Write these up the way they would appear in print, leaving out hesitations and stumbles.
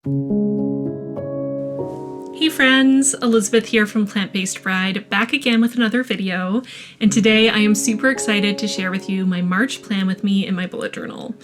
Hey friends, Elizabeth here from Plant-Based Bride, back again with another video, and today I am super excited to share with you my March plan with me in my bullet journal.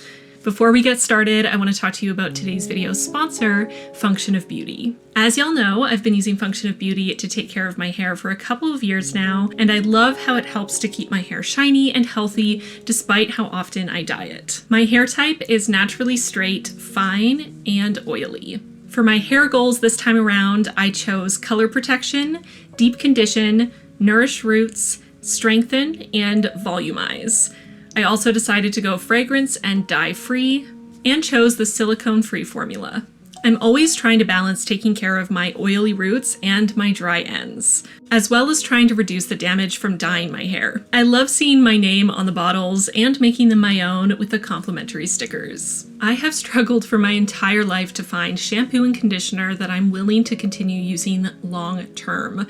Before we get started, I want to talk to you about today's video sponsor, Function of Beauty. As y'all know, I've been using Function of Beauty to take care of my hair for a couple of years now, and I love how it helps to keep my hair shiny and healthy despite how often I dye it. My hair type is naturally straight, fine, and oily. For my hair goals this time around, I chose color protection, deep condition, nourish roots, strengthen, and volumize. I also decided to go fragrance and dye free, and chose the silicone free formula. I'm always trying to balance taking care of my oily roots and my dry ends, as well as trying to reduce the damage from dyeing my hair. I love seeing my name on the bottles and making them my own with the complimentary stickers. I have struggled for my entire life to find shampoo and conditioner that I'm willing to continue using long term.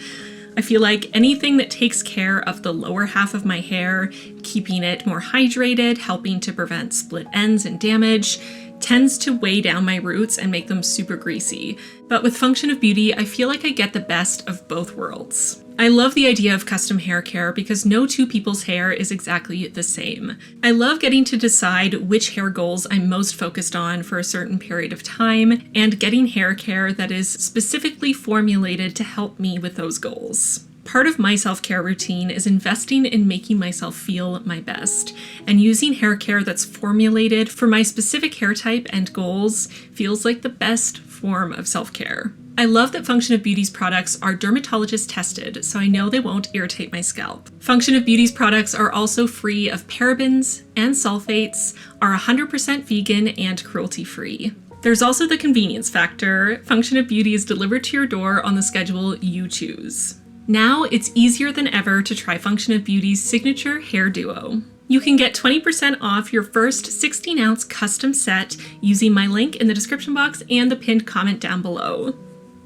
I feel like anything that takes care of the lower half of my hair, keeping it more hydrated, helping to prevent split ends and damage, tends to weigh down my roots and make them super greasy. But with Function of Beauty, I feel like I get the best of both worlds. I love the idea of custom hair care because no two people's hair is exactly the same. I love getting to decide which hair goals I'm most focused on for a certain period of time and getting hair care that is specifically formulated to help me with those goals. Part of my self-care routine is investing in making myself feel my best, and using hair care that's formulated for my specific hair type and goals feels like the best form of self-care. I love that Function of Beauty's products are dermatologist tested, so I know they won't irritate my scalp. Function of Beauty's products are also free of parabens and sulfates, are 100% vegan and cruelty-free. There's also the convenience factor. Function of Beauty is delivered to your door on the schedule you choose. Now it's easier than ever to try Function of Beauty's signature hair duo. You can get 20% off your first 16-ounce custom set using my link in the description box and the pinned comment down below.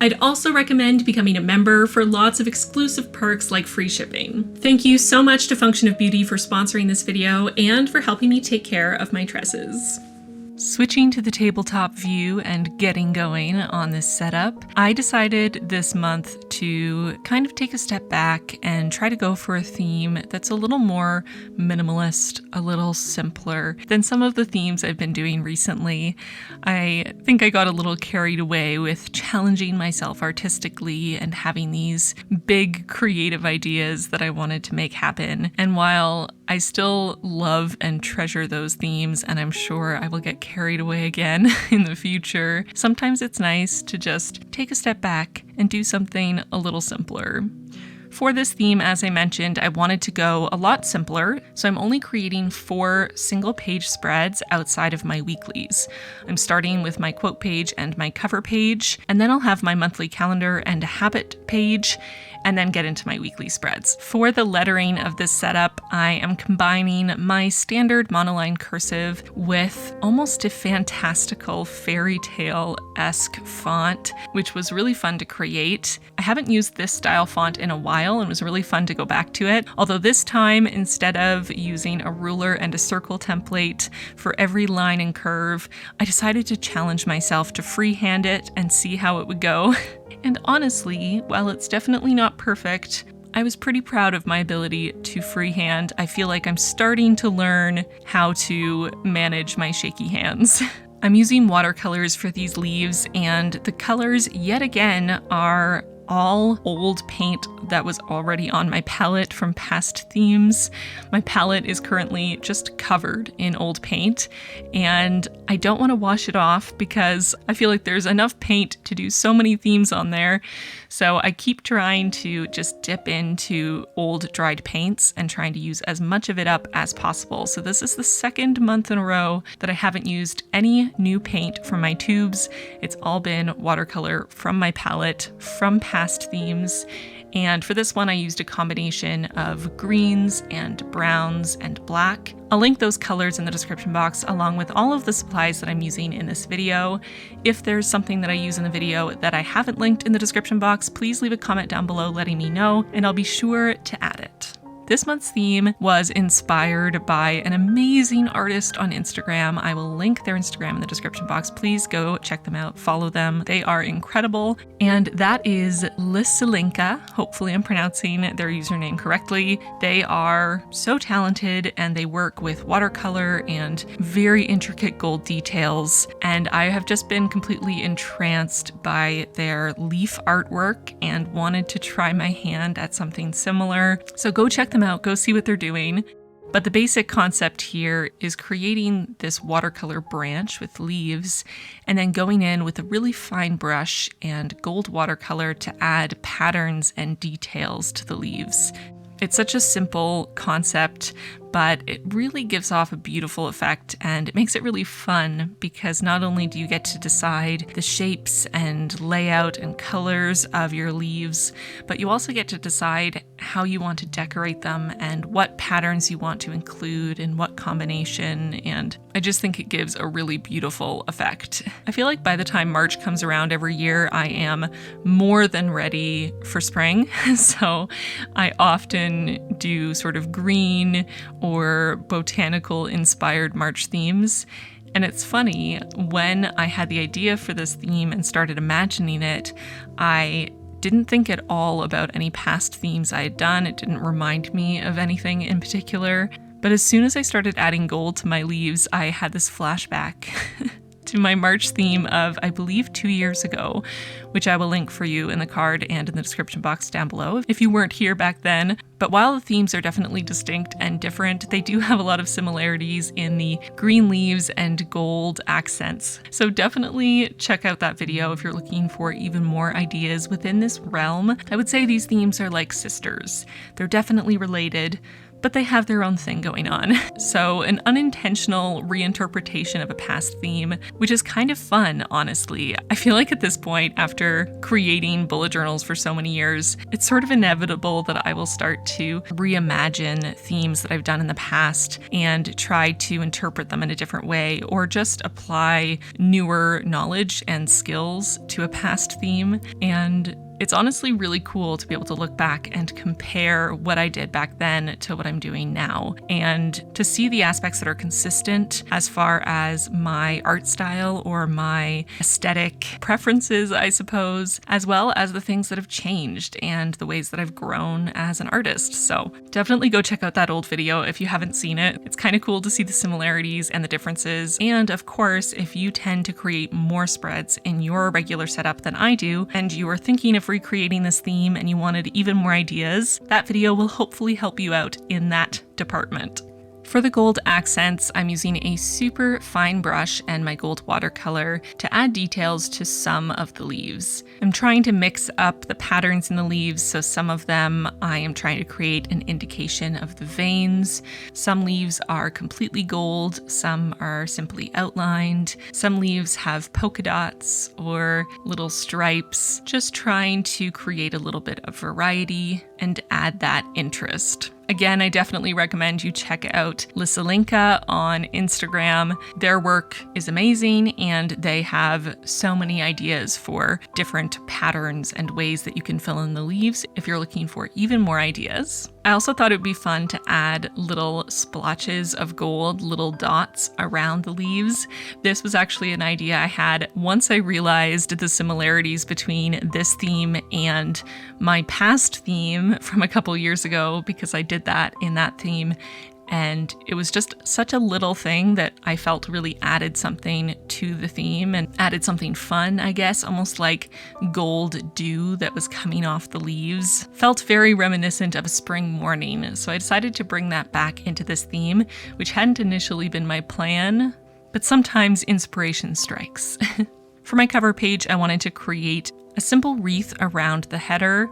I'd also recommend becoming a member for lots of exclusive perks like free shipping. Thank you so much to Function of Beauty for sponsoring this video and for helping me take care of my tresses. Switching to the tabletop view and getting going on this setup, I decided this month to kind of take a step back and try to go for a theme that's a little more minimalist, a little simpler than some of the themes I've been doing recently. I think I got a little carried away with challenging myself artistically and having these big creative ideas that I wanted to make happen. And while I still love and treasure those themes, and I'm sure I will get carried away again in the future, sometimes it's nice to just take a step back and do something a little simpler. For this theme, as I mentioned, I wanted to go a lot simpler, so I'm only creating 4 single-page spreads outside of my weeklies. I'm starting with my quote page and my cover page, and then I'll have my monthly calendar and a habit page, and then get into my weekly spreads. For the lettering of this setup, I am combining my standard monoline cursive with almost a fantastical fairy tale-esque font, which was really fun to create. I haven't used this style font in a while and it was really fun to go back to it, although this time, instead of using a ruler and a circle template for every line and curve, I decided to challenge myself to freehand it and see how it would go. And honestly, while it's definitely not perfect, I was pretty proud of my ability to freehand. I feel like I'm starting to learn how to manage my shaky hands. I'm using watercolors for these leaves, and the colors, yet again, are all old paint that was already on my palette from past themes. My palette is currently just covered in old paint, and I don't want to wash it off because I feel like there's enough paint to do so many themes on there. So I keep trying to just dip into old dried paints and trying to use as much of it up as possible. So this is the second month in a row that I haven't used any new paint from my tubes. It's all been watercolor from my palette, from past themes. And for this one, I used a combination of greens and browns and black. I'll link those colors in the description box along with all of the supplies that I'm using in this video. If there's something that I use in the video that I haven't linked in the description box, please leave a comment down below letting me know, and I'll be sure to add it. This month's theme was inspired by an amazing artist on Instagram. I will link their Instagram in the description box. Please go check them out, follow them. They are incredible. And that is Lisalinka. Hopefully I'm pronouncing their username correctly. They are so talented and they work with watercolor and very intricate gold details. And I have just been completely entranced by their leaf artwork and wanted to try my hand at something similar. So go check them out, go see what they're doing. But the basic concept here is creating this watercolor branch with leaves and then going in with a really fine brush and gold watercolor to add patterns and details to the leaves. It's such a simple concept, but it really gives off a beautiful effect and it makes it really fun because not only do you get to decide the shapes and layout and colors of your leaves, but you also get to decide how you want to decorate them and what patterns you want to include and what combination, and I just think it gives a really beautiful effect. I feel like by the time March comes around every year, I am more than ready for spring, so I often do sort of green or botanical inspired March themes. And it's funny, when I had the idea for this theme and started imagining it, I didn't think at all about any past themes I had done. It didn't remind me of anything in particular. But as soon as I started adding gold to my leaves, I had this flashback to my March theme of, I believe, 2 years ago, which I will link for you in the card and in the description box down below if you weren't here back then. But while the themes are definitely distinct and different, they do have a lot of similarities in the green leaves and gold accents. So definitely check out that video if you're looking for even more ideas within this realm. I would say these themes are like sisters. They're definitely related, but they have their own thing going on. So an unintentional reinterpretation of a past theme, which is kind of fun, honestly. I feel like at this point, after creating bullet journals for so many years, it's sort of inevitable that I will start to reimagine themes that I've done in the past and try to interpret them in a different way, or just apply newer knowledge and skills to a past theme. And it's honestly really cool to be able to look back and compare what I did back then to what I'm doing now, and to see the aspects that are consistent as far as my art style or my aesthetic preferences, I suppose, as well as the things that have changed and the ways that I've grown as an artist. So definitely go check out that old video if you haven't seen it. It's kind of cool to see the similarities and the differences. And of course, if you tend to create more spreads in your regular setup than I do, and you are thinking of recreating this theme and you wanted even more ideas, that video will hopefully help you out in that department. For the gold accents, I'm using a super fine brush and my gold watercolor to add details to some of the leaves. I'm trying to mix up the patterns in the leaves, so some of them I am trying to create an indication of the veins. Some leaves are completely gold, some are simply outlined. Some leaves have polka dots or little stripes, just trying to create a little bit of variety and add that interest. Again, I definitely recommend you check out Lisalinka on Instagram. Their work is amazing and they have so many ideas for different patterns and ways that you can fill in the leaves if you're looking for even more ideas. I also thought it would be fun to add little splotches of gold, little dots around the leaves. This was actually an idea I had once I realized the similarities between this theme and my past theme from a couple years ago, because I did that in that theme. And it was just such a little thing that I felt really added something to the theme and added something fun, I guess, almost like gold dew that was coming off the leaves. Felt very reminiscent of a spring morning, so I decided to bring that back into this theme, which hadn't initially been my plan, but sometimes inspiration strikes. For my cover page, I wanted to create a simple wreath around the header.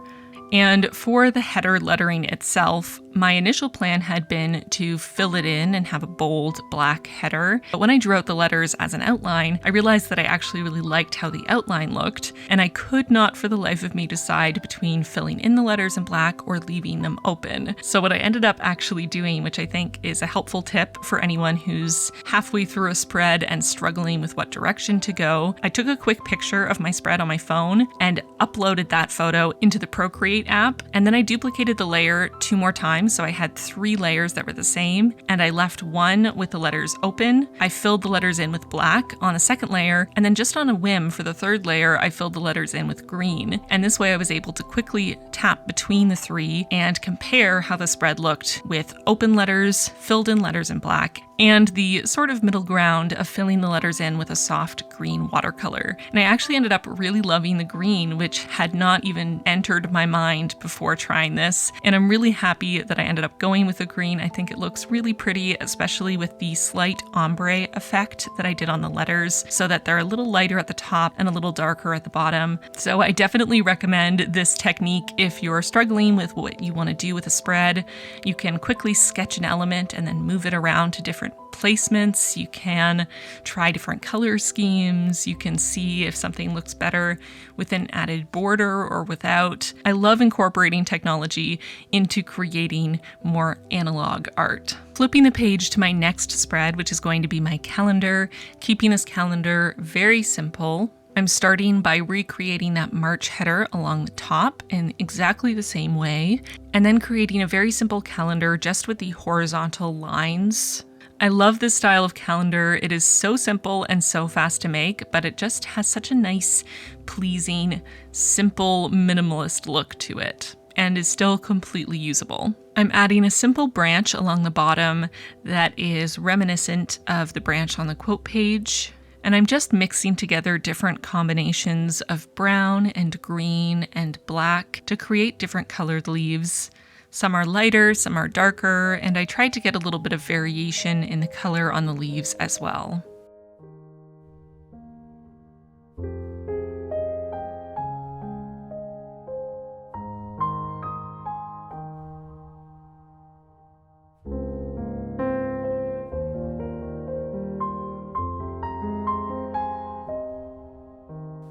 And for the header lettering itself, my initial plan had been to fill it in and have a bold black header. But when I drew out the letters as an outline, I realized that I actually really liked how the outline looked, and I could not for the life of me decide between filling in the letters in black or leaving them open. So what I ended up actually doing, which I think is a helpful tip for anyone who's halfway through a spread and struggling with what direction to go, I took a quick picture of my spread on my phone and uploaded that photo into the Procreate app, and then I duplicated the layer 2 more times same. So I had 3 layers that were the same, and I left one with the letters open. I filled the letters in with black on the second layer, and then just on a whim for the third layer, I filled the letters in with green. And this way I was able to quickly tap between the 3 and compare how the spread looked with open letters, filled in letters in black, and the sort of middle ground of filling the letters in with a soft green watercolor. And I actually ended up really loving the green, which had not even entered my mind before trying this. And I'm really happy that I ended up going with the green. I think it looks really pretty, especially with the slight ombre effect that I did on the letters, so that they're a little lighter at the top and a little darker at the bottom. So I definitely recommend this technique if you're struggling with what you want to do with a spread. You can quickly sketch an element and then move it around to different placements. You can try different color schemes. You can see if something looks better with an added border or without. I love incorporating technology into creating more analog art. Flipping the page to my next spread, which is going to be my calendar, keeping this calendar very simple. I'm starting by recreating that March header along the top in exactly the same way, and then creating a very simple calendar just with the horizontal lines. I love this style of calendar. It is so simple and so fast to make, but it just has such a nice, pleasing, simple, minimalist look to it, and is still completely usable. I'm adding a simple branch along the bottom that is reminiscent of the branch on the quote page. And I'm just mixing together different combinations of brown and green and black to create different colored leaves. Some are lighter, some are darker, and I tried to get a little bit of variation in the color on the leaves as well.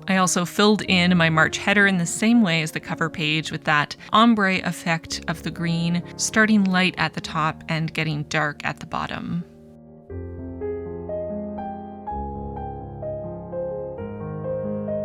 I also filled in my March header in the same way as the cover page with that ombre effect of the green, starting light at the top and getting dark at the bottom.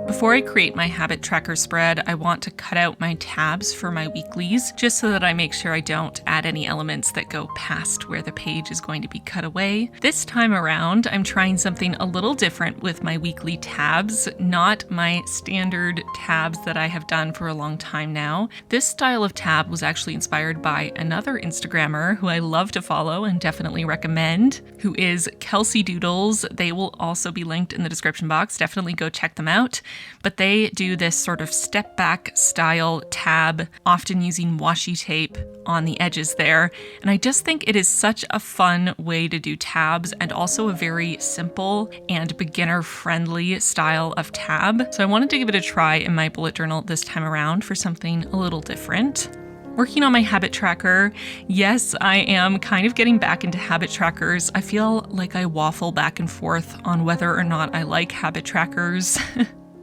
Before I create my habit tracker spread, I want to cut out my tabs for my weeklies, just so that I make sure I don't add any elements that go past where the page is going to be cut away. This time around, I'm trying something a little different with my weekly tabs, not my standard tabs that I have done for a long time now. This style of tab was actually inspired by another Instagrammer who I love to follow and definitely recommend, who is Kelsey Doodles. They will also be linked in the description box. Definitely go check them out. But they do this sort of step back style tab, often using washi tape on the edges there. And I just think it is such a fun way to do tabs, and also a very simple and beginner friendly style of tab. So I wanted to give it a try in my bullet journal this time around for something a little different. Working on my habit tracker, yes, I am kind of getting back into habit trackers. I feel like I waffle back and forth on whether or not I like habit trackers.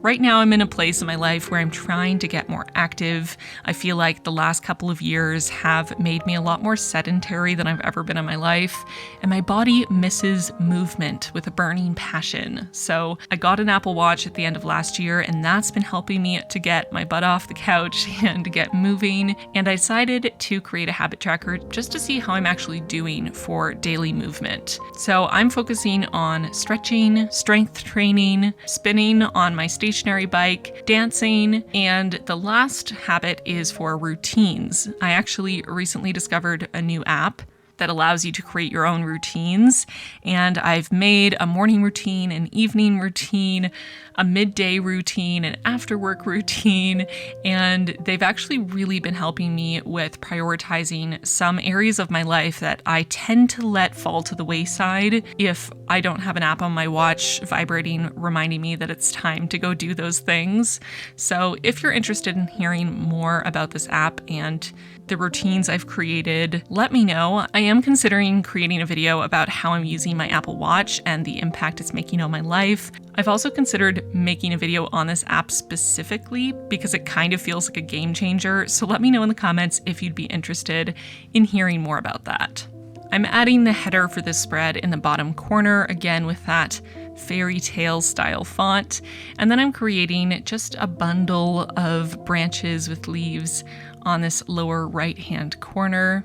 Right now, I'm in a place in my life where I'm trying to get more active. I feel like the last couple of years have made me a lot more sedentary than I've ever been in my life, and my body misses movement with a burning passion. So I got an Apple Watch at the end of last year, and that's been helping me to get my butt off the couch and to get moving. And I decided to create a habit tracker just to see how I'm actually doing for daily movement. So I'm focusing on stretching, strength training, spinning on my stationary bike, dancing, and the last habit is for routines. I actually recently discovered a new app that allows you to create your own routines, and I've made a morning routine, an evening routine, a midday routine, an after work routine, and they've actually really been helping me with prioritizing some areas of my life that I tend to let fall to the wayside if I don't have an app on my watch vibrating, reminding me that it's time to go do those things. So if you're interested in hearing more about this app and the routines I've created, let me know. I am considering creating a video about how I'm using my Apple Watch and the impact it's making on my life. I've also considered making a video on this app specifically because it kind of feels like a game changer, so let me know in the comments if you'd be interested in hearing more about that. I'm adding the header for this spread in the bottom corner, again with that fairy tale style font, and then I'm creating just a bundle of branches with leaves on this lower right hand corner.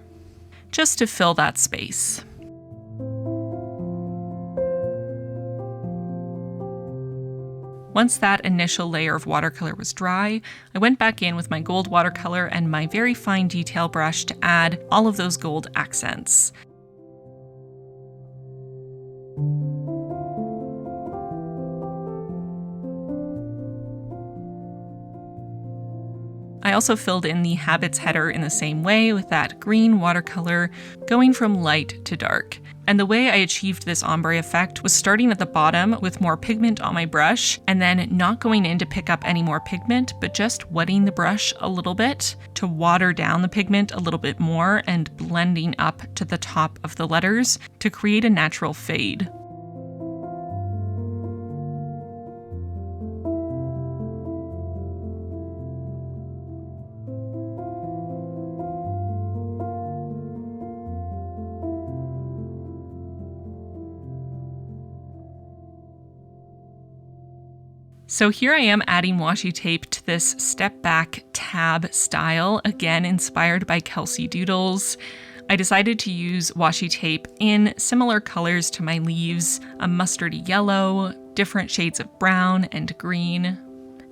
just to fill that space. Once that initial layer of watercolor was dry, I went back in with my gold watercolor and my very fine detail brush to add all of those gold accents. I also filled in the habits header in the same way with that green watercolor, going from light to dark. And the way I achieved this ombre effect was starting at the bottom with more pigment on my brush, and then not going in to pick up any more pigment, but just wetting the brush a little bit to water down the pigment a little bit more and blending up to the top of the letters to create a natural fade. So here I am adding washi tape to this step back tab style, again inspired by Kelsey Doodles. I decided to use washi tape in similar colors to my leaves, a mustardy yellow, different shades of brown and green.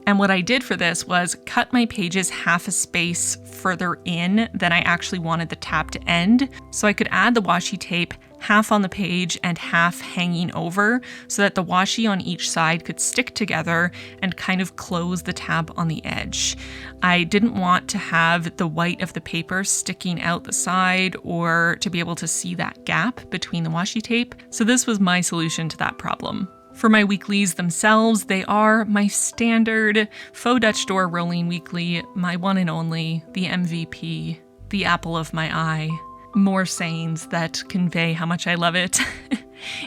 And what I did for this was cut my pages half a space further in than I actually wanted the tab to end, so I could add the washi tape half on the page and half hanging over so that the washi on each side could stick together and kind of close the tab on the edge. I didn't want to have the white of the paper sticking out the side or to be able to see that gap between the washi tape, so this was my solution to that problem. For my weeklies themselves, they are my standard faux Dutch door rolling weekly, my one and only, the MVP, the apple of my eye. More sayings that convey how much I love it.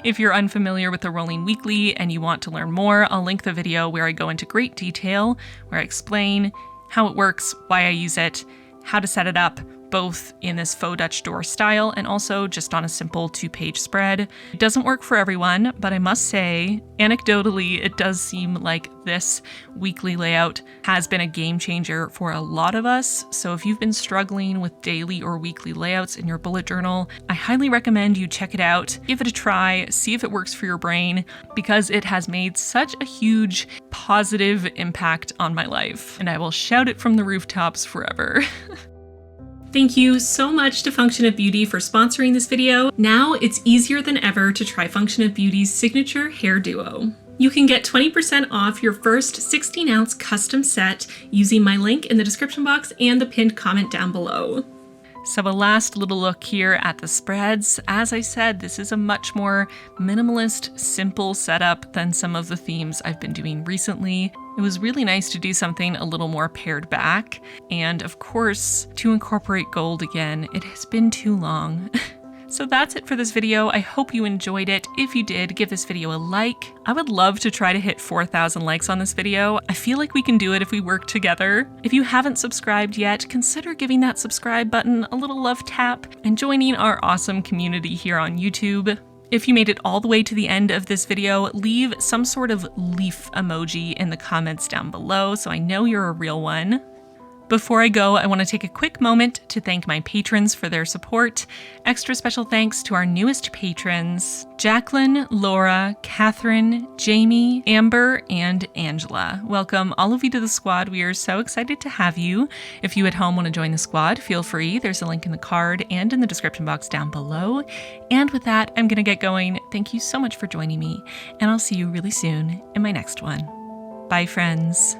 If you're unfamiliar with the rolling weekly and you want to learn more, I'll link the video where I go into great detail, where I explain how it works, why I use it, how to set it up, both in this faux Dutch door style and also just on a simple 2-page spread. It doesn't work for everyone, but I must say, anecdotally, it does seem like this weekly layout has been a game changer for a lot of us. So if you've been struggling with daily or weekly layouts in your bullet journal, I highly recommend you check it out, give it a try, see if it works for your brain, because it has made such a huge positive impact on my life, and I will shout it from the rooftops forever. Thank you so much to Function of Beauty for sponsoring this video. Now it's easier than ever to try Function of Beauty's signature hair duo. You can get 20% off your first 16-ounce custom set using my link in the description box and the pinned comment down below. So a last little look here at the spreads. As I said, this is a much more minimalist, simple setup than some of the themes I've been doing recently. It was really nice to do something a little more pared back, and of course, to incorporate gold again. It has been too long. So that's it for this video. I hope you enjoyed it. If you did, give this video a like. I would love to try to hit 4,000 likes on this video. I feel like we can do it if we work together. If you haven't subscribed yet, consider giving that subscribe button a little love tap and joining our awesome community here on YouTube. If you made it all the way to the end of this video, leave some sort of leaf emoji in the comments down below so I know you're a real one. Before I go, I want to take a quick moment to thank my patrons for their support. Extra special thanks to our newest patrons, Jacqueline, Laura, Catherine, Jamie, Amber, and Angela. Welcome all of you to the squad. We are so excited to have you. If you at home want to join the squad, feel free. There's a link in the card and in the description box down below. And with that, I'm going to get going. Thank you so much for joining me, and I'll see you really soon in my next one. Bye, friends.